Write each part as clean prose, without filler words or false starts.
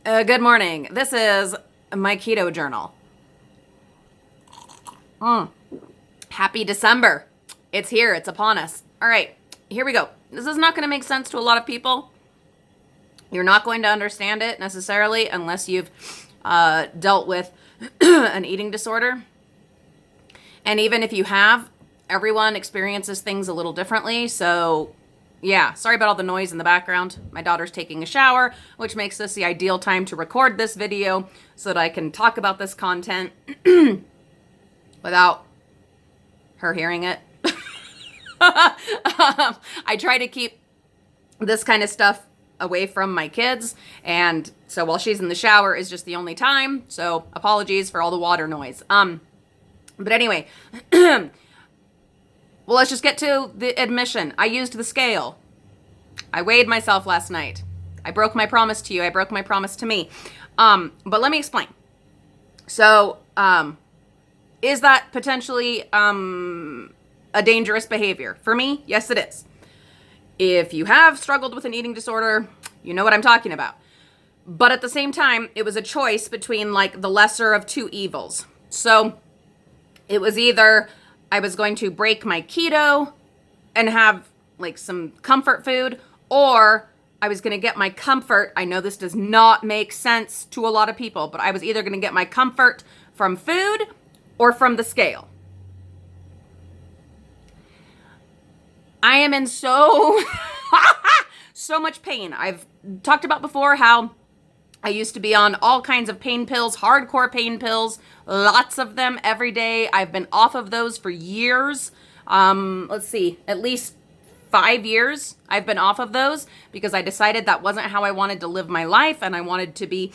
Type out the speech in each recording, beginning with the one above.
Good morning. This is my Keto Journal. Happy December. It's here. It's upon us. All right, here we go. This is not going to make sense to a lot of people. You're not going to understand it necessarily unless you've dealt with an eating disorder. And even if you have, everyone experiences things a little differently. So yeah, sorry about all the noise in the background. My daughter's taking a shower, which makes this the ideal time to record this video so that I can talk about this content without her hearing it. I try to keep this kind of stuff away from my kids, and so while she's in the shower is just the only time. So apologies for all the water noise. But anyway, well, let's just get to the admission. I used the scale. I weighed myself last night. I broke my promise to you. I broke my promise to me. But let me explain. So, is that potentially a dangerous behavior? For me, yes, it is. If you have struggled with an eating disorder, you know what I'm talking about. But at the same time, it was a choice between like the lesser of two evils. So it was either I was going to break my keto and have like some comfort food, or I was going to get my comfort. I know this does not make sense to a lot of people, but I was either going to get my comfort from food or from the scale. I am in so much pain. I've talked about before how I used to be on all kinds of pain pills, hardcore pain pills, lots of them every day. I've been off of those for years. Let's see, at least 5 years I've been off of those because I decided that wasn't how I wanted to live my life, and I wanted to be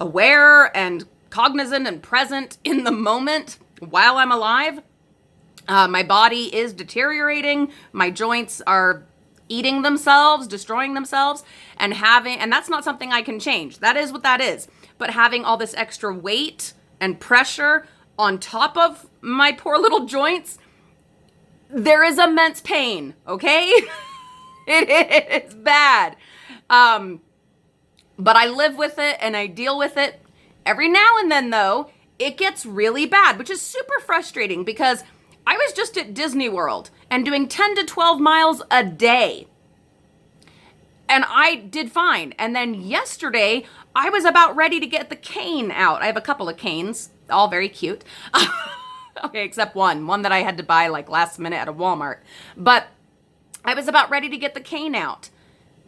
aware and cognizant and present in the moment while I'm alive. My body is deteriorating. My joints are eating themselves, destroying themselves, and that's not something I can change. That is what that is. But having all this extra weight and pressure on top of my poor little joints, there is immense pain, okay? It is bad. But I live with it and I deal with it. Every now and then, though, it gets really bad, which is super frustrating because I was just at Disney World and doing 10 to 12 miles a day. And I did fine. And then yesterday, I was about ready to get the cane out. I have a couple of canes, all very cute. Okay, except one that I had to buy like last minute at a Walmart. But I was about ready to get the cane out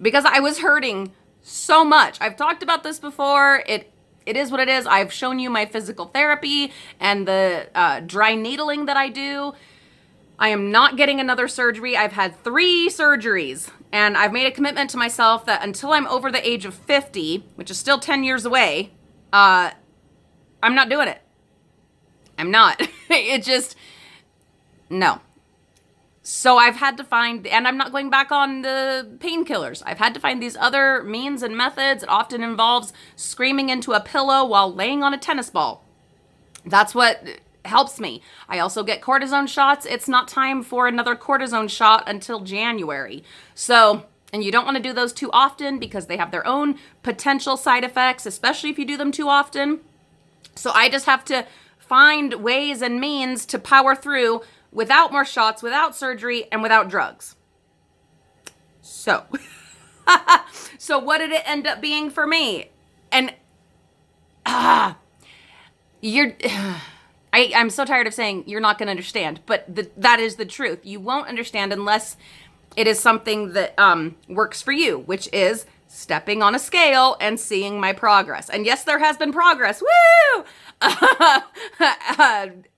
because I was hurting so much. I've talked about this before. It is what it is. I've shown you my physical therapy and the dry needling that I do. I am not getting another surgery. I've had 3 surgeries, and I've made a commitment to myself that until I'm over the age of 50, which is still 10 years away, I'm not doing it. I'm not. It just, no. So I've had to find, and I'm not going back on the painkillers. I've had to find these other means and methods. It often involves screaming into a pillow while laying on a tennis ball. That's what helps me. I also get cortisone shots. It's not time for another cortisone shot until January. So, and you don't want to do those too often because they have their own potential side effects, especially if you do them too often. So I just have to find ways and means to power through without more shots, without surgery, and without drugs. So, so what did it end up being for me? And I'm so tired of saying you're not going to understand, but that is the truth. You won't understand unless it is something that works for you, which is stepping on a scale and seeing my progress. And yes, there has been progress. Woo!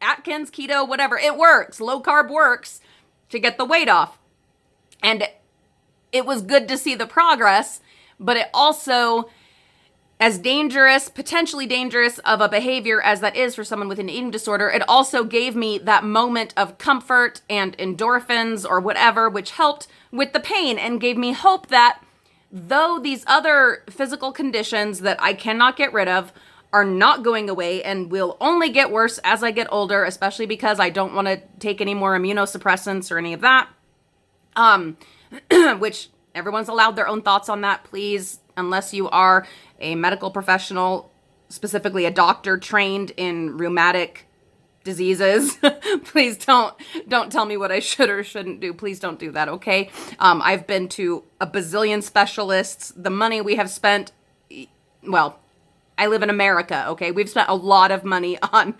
Atkins, keto, whatever. It works. Low carb works to get the weight off. And it was good to see the progress, but it also, as dangerous, potentially dangerous of a behavior as that is for someone with an eating disorder, it also gave me that moment of comfort and endorphins or whatever, which helped with the pain and gave me hope that though these other physical conditions that I cannot get rid of are not going away and will only get worse as I get older, especially because I don't want to take any more immunosuppressants or any of that, which everyone's allowed their own thoughts on that. Please unless you are a medical professional, specifically a doctor trained in rheumatic diseases. Please don't tell me what I should or shouldn't do. Please don't do that, okay? I've been to a bazillion specialists. The money we have spent, well, I live in America, okay? We've spent a lot of money on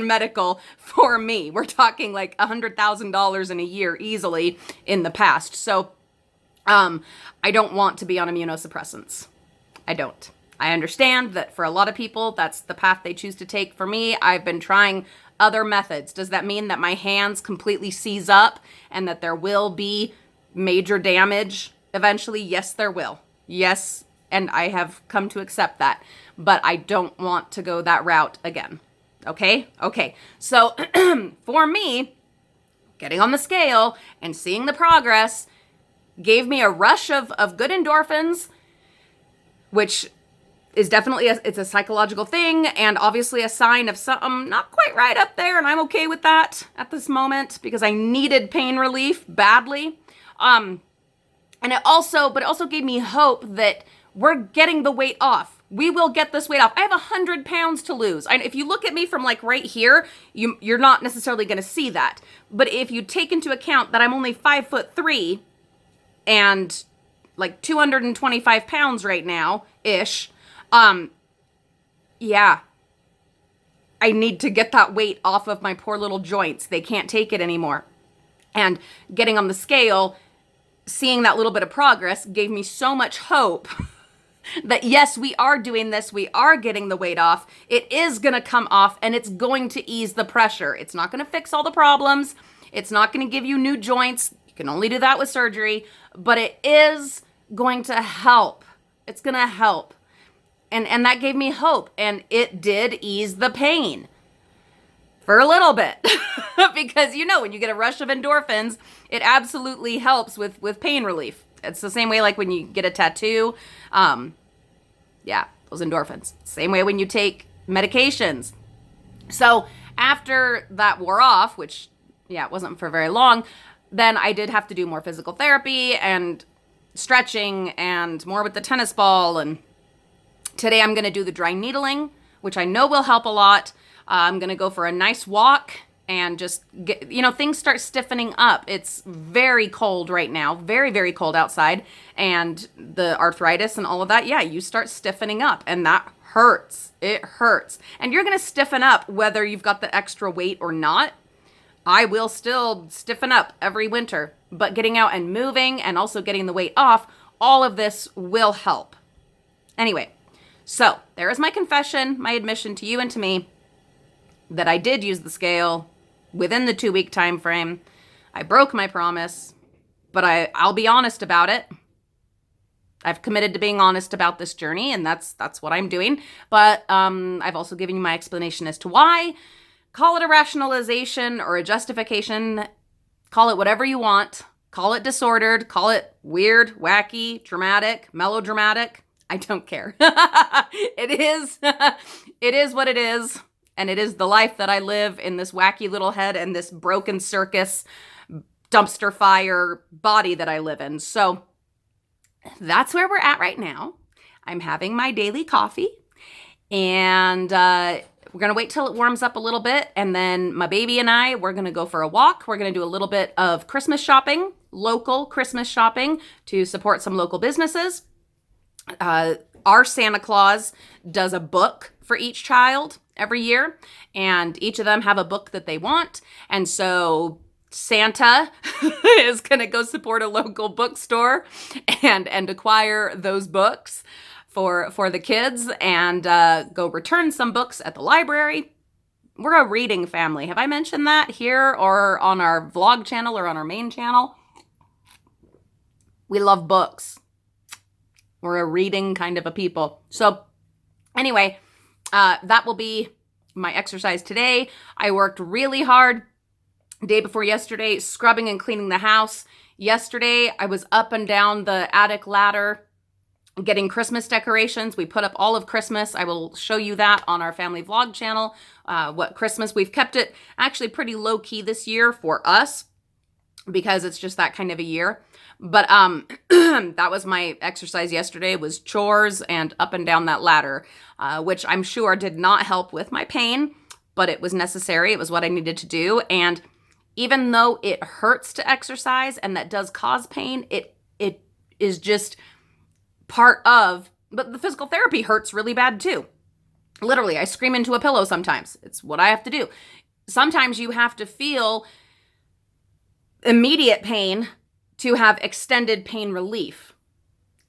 medical for me. We're talking like $100,000 in a year easily in the past. So I don't want to be on immunosuppressants. I don't. I understand that for a lot of people, that's the path they choose to take. For me, I've been trying other methods. Does that mean that my hands completely seize up and that there will be major damage eventually? Yes, there will. Yes, and I have come to accept that. But I don't want to go that route again. Okay? Okay. So for me, getting on the scale and seeing the progress gave me a rush of good endorphins, which is definitely it's a psychological thing and obviously a sign of something not quite right up there, and I'm okay with that at this moment because I needed pain relief badly. And it also gave me hope that we're getting the weight off. We will get this weight off. I have 100 pounds to lose. If you look at me from like right here, you're not necessarily going to see that. But if you take into account that I'm only 5'3" and like 225 pounds right now ish, yeah, I need to get that weight off of my poor little joints. They can't take it anymore. And getting on the scale, seeing that little bit of progress gave me so much hope that yes, we are doing this. We are getting the weight off. It is going to come off and it's going to ease the pressure. It's not going to fix all the problems. It's not going to give you new joints. You can only do that with surgery, but it is going to help. It's going to help. And that gave me hope, and it did ease the pain for a little bit because, when you get a rush of endorphins, it absolutely helps with pain relief. It's the same way like when you get a tattoo. Yeah, those endorphins. Same way when you take medications. So after that wore off, which, it wasn't for very long, then I did have to do more physical therapy and stretching and more with the tennis ball. And today I'm going to do the dry needling, which I know will help a lot. I'm going to go for a nice walk and just get, things start stiffening up. It's very cold right now, very, very cold outside. And the arthritis and all of that, you start stiffening up and that hurts. It hurts. And you're going to stiffen up whether you've got the extra weight or not. I will still stiffen up every winter, but getting out and moving and also getting the weight off, all of this will help. Anyway, so there is my confession, my admission to you and to me that I did use the scale within the 2-week time frame. I broke my promise, but I'll be honest about it. I've committed to being honest about this journey, and that's what I'm doing. But I've also given you my explanation as to why. Call it a rationalization or a justification. Call it whatever you want. Call it disordered. Call it weird, wacky, dramatic, melodramatic. I don't care. It is what it is. And it is the life that I live in this wacky little head and this broken circus dumpster fire body that I live in. So that's where we're at right now. I'm having my daily coffee and we're going to wait till it warms up a little bit. And then my baby and we're going to go for a walk. We're going to do a little bit of Christmas shopping, local Christmas shopping to support some local businesses. Our Santa Claus does a book for each child every year, and each of them have a book that they want. And so Santa is going to go support a local bookstore and acquire those books for the kids and go return some books at the library. We're a reading family. Have I mentioned that here or on our vlog channel or on our main channel? We love books. We're a reading kind of a people. So anyway, that will be my exercise today. I worked really hard day before yesterday, scrubbing and cleaning the house. Yesterday, I was up and down the attic ladder getting Christmas decorations. We put up all of Christmas. I will show you that on our family vlog channel. What Christmas, we've kept it actually pretty low key this year for us. because it's just that kind of a year. But that was my exercise yesterday, was chores and up and down that ladder, which I'm sure did not help with my pain, but it was necessary. It was what I needed to do. And even though it hurts to exercise and that does cause pain, it is just part of, but the physical therapy hurts really bad too. Literally, I scream into a pillow sometimes. It's what I have to do. Sometimes you have to feel immediate pain to have extended pain relief.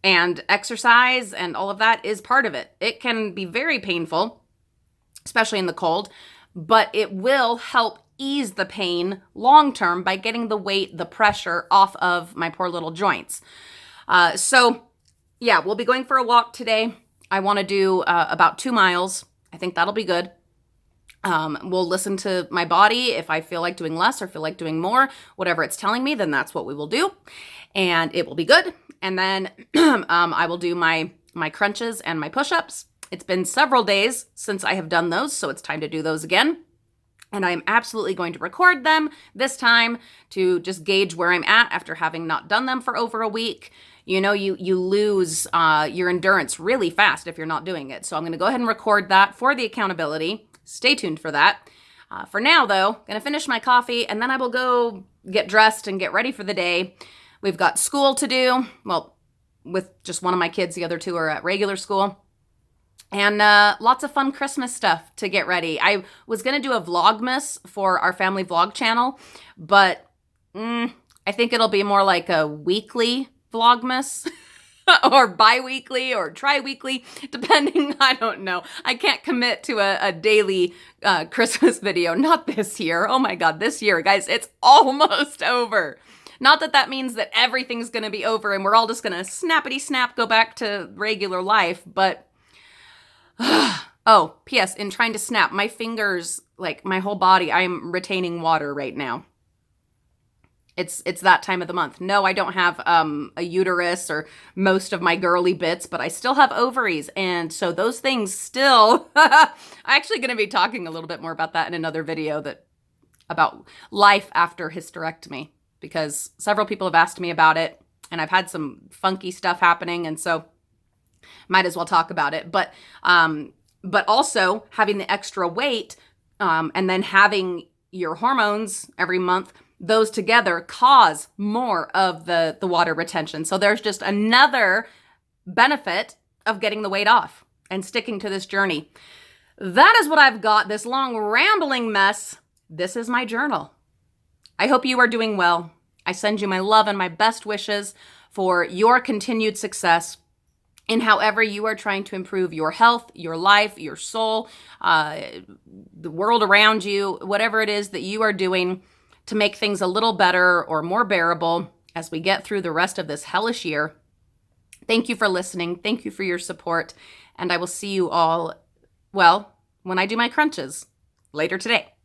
And exercise and all of that is part of it. It can be very painful, especially in the cold, but it will help ease the pain long term by getting the weight, the pressure off of my poor little joints. So yeah, we'll be going for a walk today. I want to do about 2 miles. I think that'll be good. We'll listen to my body. If I feel like doing less or feel like doing more, whatever it's telling me, then that's what we will do. And it will be good. And then I will do my crunches and my push-ups. It's been several days since I have done those, so it's time to do those again. And I'm absolutely going to record them this time to just gauge where I'm at after having not done them for over a week. You know, you lose your endurance really fast if you're not doing it. So I'm going to go ahead and record that for the accountability. Stay tuned for that. For now, though, going to finish my coffee, and then I will go get dressed and get ready for the day. We've got school to do. Well, with just one of my kids, the other two are at regular school. And lots of fun Christmas stuff to get ready. I was going to do a Vlogmas for our family vlog channel, but I think it'll be more like a weekly Vlogmas. Or bi-weekly or tri-weekly, depending, I don't know. I can't commit to a daily Christmas video. Not this year. Oh my God, this year, guys, it's almost over. Not that that means that everything's going to be over and we're all just going to snappity-snap go back to regular life, but... Oh, P.S., in trying to snap, my fingers, like my whole body, I'm retaining water right now. It's that time of the month. No, I don't have a uterus or most of my girly bits, but I still have ovaries. And so those things still, I'm actually going to be talking a little bit more about that in another video about life after hysterectomy, because several people have asked me about it and I've had some funky stuff happening. And so might as well talk about it. But also having the extra weight and then having your hormones every month, those together cause more of the water retention. So there's just another benefit of getting the weight off and sticking to this journey. That is what I've got, this long rambling mess. This is my journal. I hope you are doing well. I send you my love and my best wishes for your continued success in however you are trying to improve your health, your life, your soul, the world around you, whatever it is that you are doing to make things a little better or more bearable as we get through the rest of this hellish year. Thank you for listening. Thank you for your support. And I will see you all, well, when I do my crunches later today.